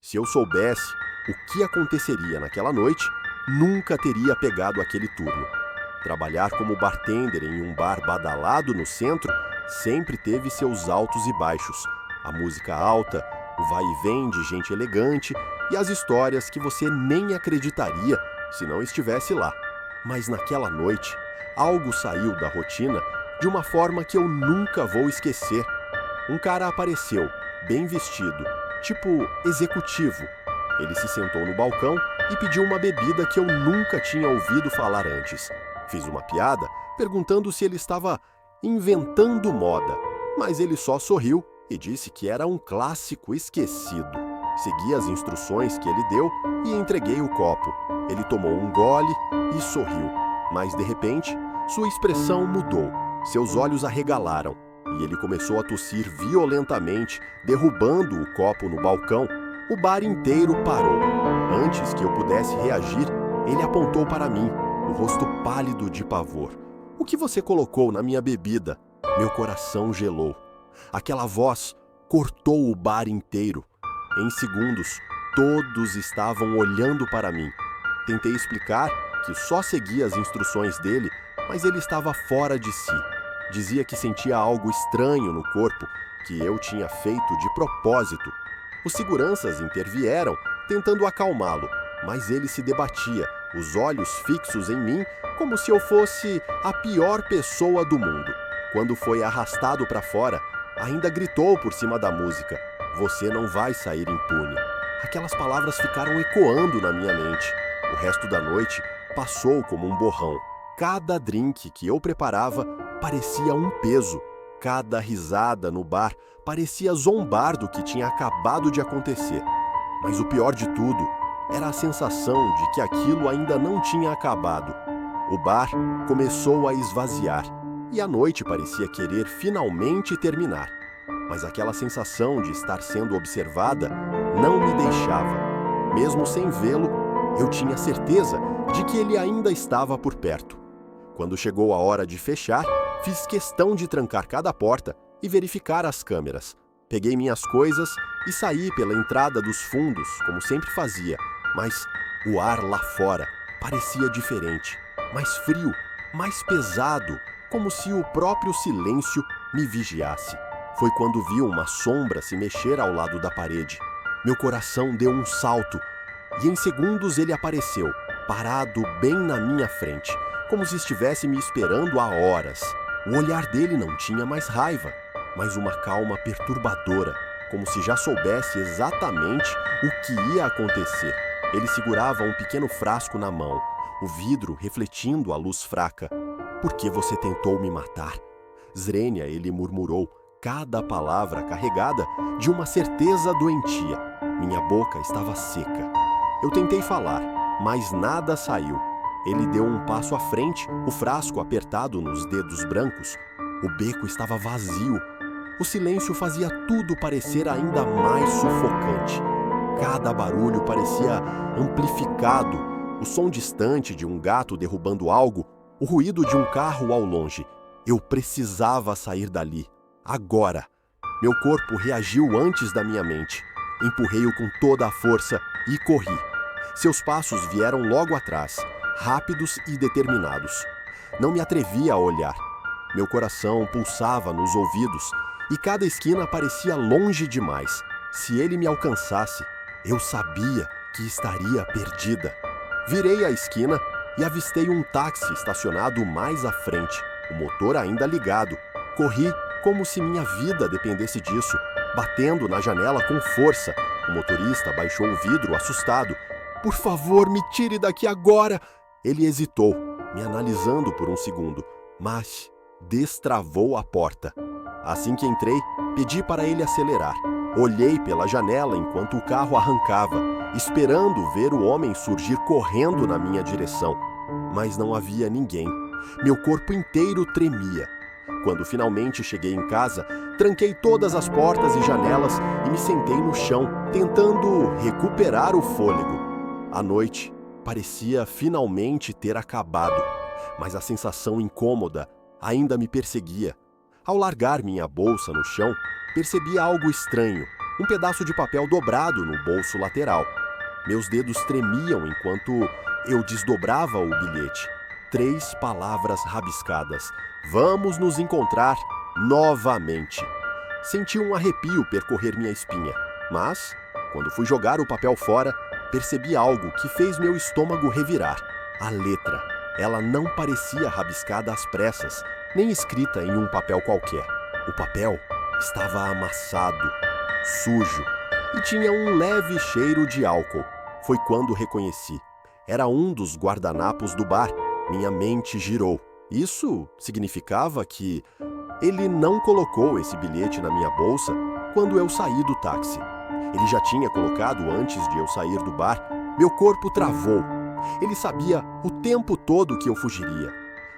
Se eu soubesse o que aconteceria naquela noite, nunca teria pegado aquele turno. Trabalhar como bartender em um bar badalado no centro sempre teve seus altos e baixos. A música alta, o vai e vem de gente elegante e as histórias que você nem acreditaria se não estivesse lá. Mas naquela noite, algo saiu da rotina de uma forma que eu nunca vou esquecer. Um cara apareceu, bem vestido, tipo executivo. Ele se sentou no balcão e pediu uma bebida que eu nunca tinha ouvido falar antes. Fiz uma piada, perguntando se ele estava inventando moda, mas ele só sorriu e disse que era um clássico esquecido. Segui as instruções que ele deu e entreguei o copo. Ele tomou um gole e sorriu, mas de repente, sua expressão mudou. Seus olhos arregalaram e ele começou a tossir violentamente, derrubando o copo no balcão. O bar inteiro parou. Antes que eu pudesse reagir, ele apontou para mim, o rosto pálido de pavor. "O que você colocou na minha bebida?" Meu coração gelou. Aquela voz cortou o bar inteiro. Em segundos, todos estavam olhando para mim. Tentei explicar que só seguia as instruções dele, mas ele estava fora de si. Dizia que sentia algo estranho no corpo, que eu tinha feito de propósito. Os seguranças intervieram, tentando acalmá-lo, mas ele se debatia, os olhos fixos em mim, como se eu fosse a pior pessoa do mundo. Quando foi arrastado para fora, ainda gritou por cima da música: "Você não vai sair impune." Aquelas palavras ficaram ecoando na minha mente. O resto da noite passou como um borrão. Cada drink que eu preparava parecia um peso. Cada risada no bar parecia zombar do que tinha acabado de acontecer. Mas o pior de tudo era a sensação de que aquilo ainda não tinha acabado. O bar começou a esvaziar e a noite parecia querer finalmente terminar. Mas aquela sensação de estar sendo observada não me deixava. Mesmo sem vê-lo, eu tinha certeza de que ele ainda estava por perto. Quando chegou a hora de fechar, fiz questão de trancar cada porta e verificar as câmeras. Peguei minhas coisas e saí pela entrada dos fundos, como sempre fazia, mas o ar lá fora parecia diferente, mais frio, mais pesado, como se o próprio silêncio me vigiasse. Foi quando vi uma sombra se mexer ao lado da parede. Meu coração deu um salto e em segundos ele apareceu, parado bem na minha frente, como se estivesse me esperando há horas. O olhar dele não tinha mais raiva, mas uma calma perturbadora, como se já soubesse exatamente o que ia acontecer. Ele segurava um pequeno frasco na mão, o vidro refletindo a luz fraca. "Por que você tentou me matar?" Zrenia, ele murmurou, cada palavra carregada de uma certeza doentia. Minha boca estava seca. Eu tentei falar, mas nada saiu. Ele deu um passo à frente, o frasco apertado nos dedos brancos. O beco estava vazio. O silêncio fazia tudo parecer ainda mais sufocante. Cada barulho parecia amplificado. O som distante de um gato derrubando algo, o ruído de um carro ao longe. Eu precisava sair dali. Agora. Meu corpo reagiu antes da minha mente. Empurrei-o com toda a força e corri. Seus passos vieram logo atrás, rápidos e determinados. Não me atrevia a olhar. Meu coração pulsava nos ouvidos e cada esquina parecia longe demais. Se ele me alcançasse, eu sabia que estaria perdida. Virei a esquina e avistei um táxi estacionado mais à frente, o motor ainda ligado. Corri como se minha vida dependesse disso, batendo na janela com força. O motorista baixou o vidro, assustado. "Por favor, me tire daqui agora!" Ele hesitou, me analisando por um segundo, mas destravou a porta. Assim que entrei, pedi para ele acelerar. Olhei pela janela enquanto o carro arrancava, esperando ver o homem surgir correndo na minha direção. Mas não havia ninguém. Meu corpo inteiro tremia. Quando finalmente cheguei em casa, tranquei todas as portas e janelas e me sentei no chão, tentando recuperar o fôlego. A noite parecia finalmente ter acabado, mas a sensação incômoda ainda me perseguia. Ao largar minha bolsa no chão, percebi algo estranho. um pedaço de papel dobrado no bolso lateral. Meus dedos tremiam enquanto eu desdobrava o bilhete. 3 palavras rabiscadas. Vamos nos encontrar novamente. Senti um arrepio percorrer minha espinha, mas, quando fui jogar o papel fora, percebi algo que fez meu estômago revirar. A letra. Ela não parecia rabiscada às pressas, nem escrita em um papel qualquer. O papel estava amassado, sujo e tinha um leve cheiro de álcool. Foi quando reconheci. Era um dos guardanapos do bar. Minha mente girou. Isso significava que ele não colocou esse bilhete na minha bolsa quando eu saí do táxi. Ele já tinha colocado antes de eu sair do bar. Meu corpo travou. Ele sabia o tempo todo que eu fugiria.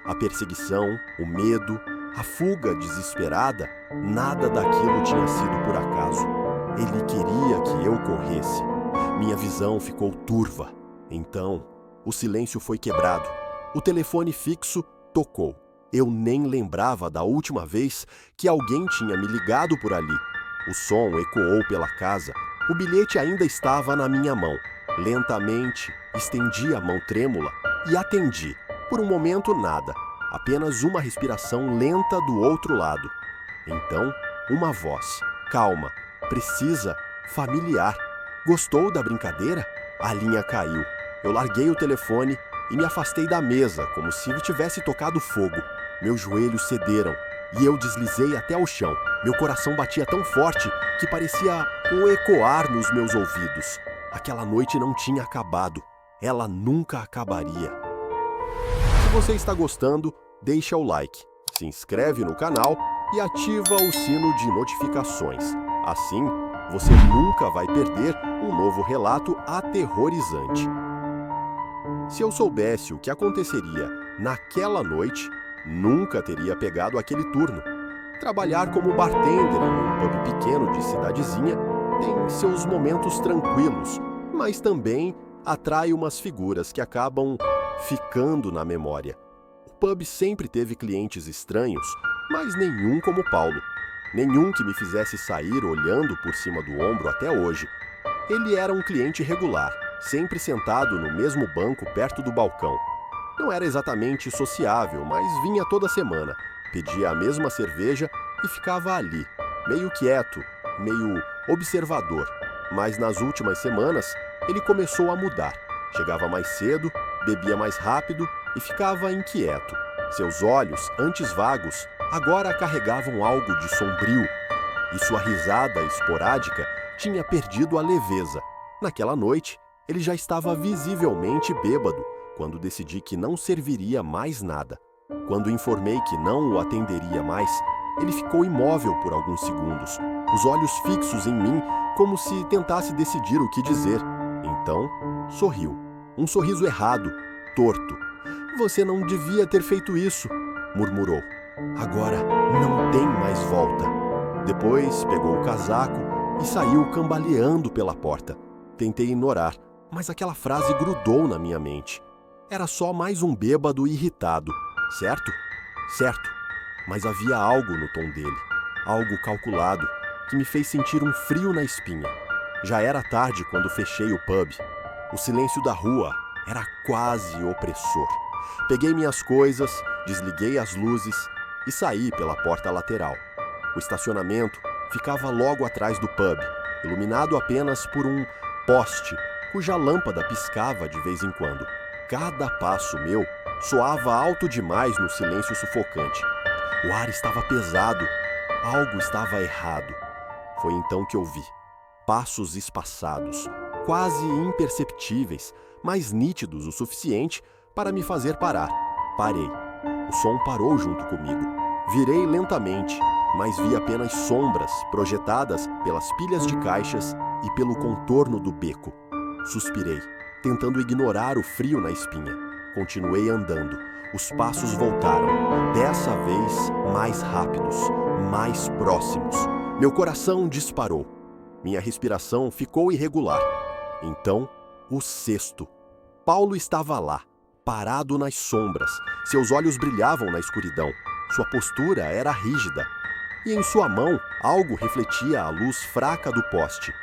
A perseguição, o medo, a fuga desesperada, nada daquilo tinha sido por acaso. Ele queria que eu corresse. Minha visão ficou turva. Então, o silêncio foi quebrado. O telefone fixo tocou. Eu nem lembrava da última vez que alguém tinha me ligado por ali. O som ecoou pela casa. O bilhete ainda estava na minha mão. Lentamente, estendi a mão trêmula e atendi. Por um momento, nada. Apenas uma respiração lenta do outro lado. Então, uma voz. Calma, precisa, familiar. Gostou da brincadeira? A linha caiu. Eu larguei o telefone e me afastei da mesa, como se tivesse tocado fogo. Meus joelhos cederam e eu deslizei até o chão. Meu coração batia tão forte que parecia ecoar nos meus ouvidos. Aquela noite não tinha acabado. Ela nunca acabaria. Se você está gostando, deixa o like, se inscreve no canal e ativa o sino de notificações. Assim, você nunca vai perder um novo relato aterrorizante. Se eu soubesse o que aconteceria naquela noite, nunca teria pegado aquele turno. Trabalhar como bartender em um pub pequeno de cidadezinha tem seus momentos tranquilos, mas também atrai umas figuras que acabam ficando na memória. O pub sempre teve clientes estranhos, mas nenhum como Paulo. Nenhum que me fizesse sair olhando por cima do ombro até hoje. Ele era um cliente regular, sempre sentado no mesmo banco perto do balcão. Não era exatamente sociável, mas vinha toda semana, pedia a mesma cerveja e ficava ali, meio quieto, meio observador. Mas nas últimas semanas, ele começou a mudar. Chegava mais cedo, bebia mais rápido e ficava inquieto. Seus olhos, antes vagos, agora carregavam algo de sombrio. E sua risada esporádica tinha perdido a leveza. Naquela noite, ele já estava visivelmente bêbado, quando decidi que não serviria mais nada. Quando informei que não o atenderia mais, ele ficou imóvel por alguns segundos, os olhos fixos em mim, como se tentasse decidir o que dizer. Então, sorriu. Um sorriso errado, torto. "Você não devia ter feito isso", murmurou. "Agora não tem mais volta." Depois pegou o casaco e saiu cambaleando pela porta. Tentei ignorar, mas aquela frase grudou na minha mente. Era só mais um bêbado irritado, certo? Certo. Mas havia algo no tom dele, algo calculado, que me fez sentir um frio na espinha. Já era tarde quando fechei o pub. O silêncio da rua era quase opressor. Peguei minhas coisas, desliguei as luzes e saí pela porta lateral. O estacionamento ficava logo atrás do pub, iluminado apenas por um poste, cuja lâmpada piscava de vez em quando. Cada passo meu soava alto demais no silêncio sufocante. O ar estava pesado. Algo estava errado. Foi então que ouvi passos espaçados, quase imperceptíveis, mas nítidos o suficiente para me fazer parar. Parei. O som parou junto comigo. Virei lentamente, mas vi apenas sombras projetadas pelas pilhas de caixas e pelo contorno do beco. Suspirei, tentando ignorar o frio na espinha. Continuei andando. Os passos voltaram, dessa vez mais rápidos, mais próximos. Meu coração disparou. Minha respiração ficou irregular. Então, o cesto. Paulo estava lá, parado nas sombras. Seus olhos brilhavam na escuridão. Sua postura era rígida. e em sua mão algo refletia a luz fraca do poste.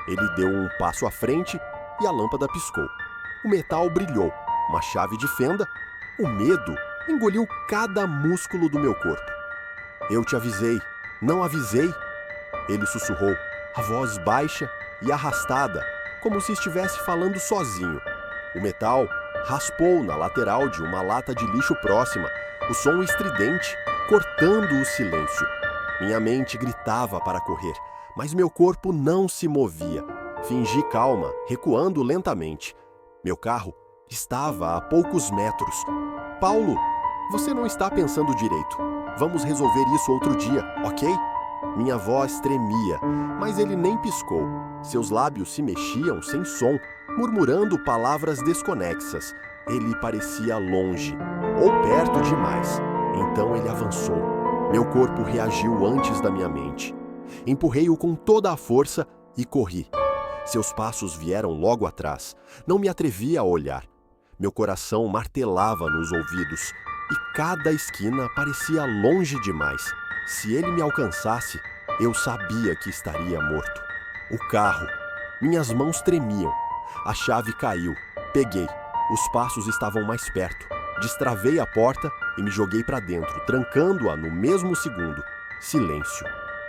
Ele deu um passo à frente e a lâmpada piscou. O metal brilhou, uma chave de fenda. O medo engoliu cada músculo do meu corpo. Eu te avisei, não avisei? Ele sussurrou, a voz baixa e arrastada, como se estivesse falando sozinho. O metal raspou na lateral de uma lata de lixo próxima, o som estridente, cortando o silêncio. Minha mente gritava para correr, mas meu corpo não se movia. Fingi calma, recuando lentamente. Meu carro estava a poucos metros. Paulo, você não está pensando direito. Vamos resolver isso outro dia, ok? Minha voz tremia, mas ele nem piscou. Seus lábios se mexiam sem som, murmurando palavras desconexas. Ele parecia longe, ou perto demais. Então ele avançou. Meu corpo reagiu antes da minha mente. Empurrei-o com toda a força e corri. Seus passos vieram logo atrás. Não me atrevia a olhar. Meu coração martelava nos ouvidos e cada esquina parecia longe demais. Se ele me alcançasse, eu sabia que estaria morto. O carro. Minhas mãos tremiam. A chave caiu. Peguei. Os passos estavam mais perto. Destravei a porta e me joguei para dentro, trancando-a no mesmo segundo. Silêncio.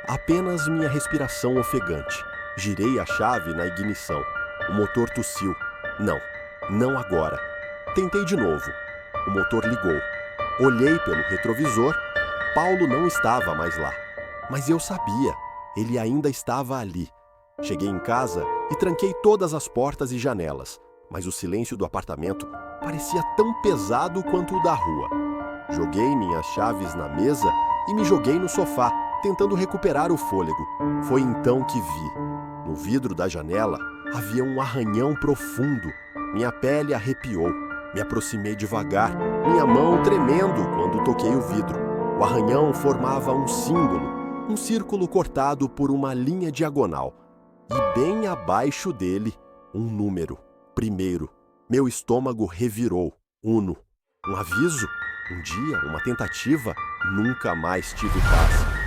Apenas minha respiração ofegante. Girei a chave na ignição. O motor tossiu. Não, não agora. Tentei de novo. O motor ligou. Olhei pelo retrovisor. Paulo não estava mais lá. Mas eu sabia. Ele ainda estava ali. Cheguei em casa e tranquei todas as portas e janelas. Mas o silêncio do apartamento parecia tão pesado quanto o da rua. Joguei minhas chaves na mesa e me joguei no sofá, tentando recuperar o fôlego. Foi então que vi. No vidro da janela havia um arranhão profundo. Minha pele arrepiou. Me aproximei devagar, minha mão tremendo quando toquei o vidro. O arranhão formava um símbolo, um círculo cortado por uma linha diagonal. E bem abaixo dele, um número. Primeiro. Meu estômago revirou. Uno. Um aviso? Um dia? Uma tentativa? Nunca mais tive paz.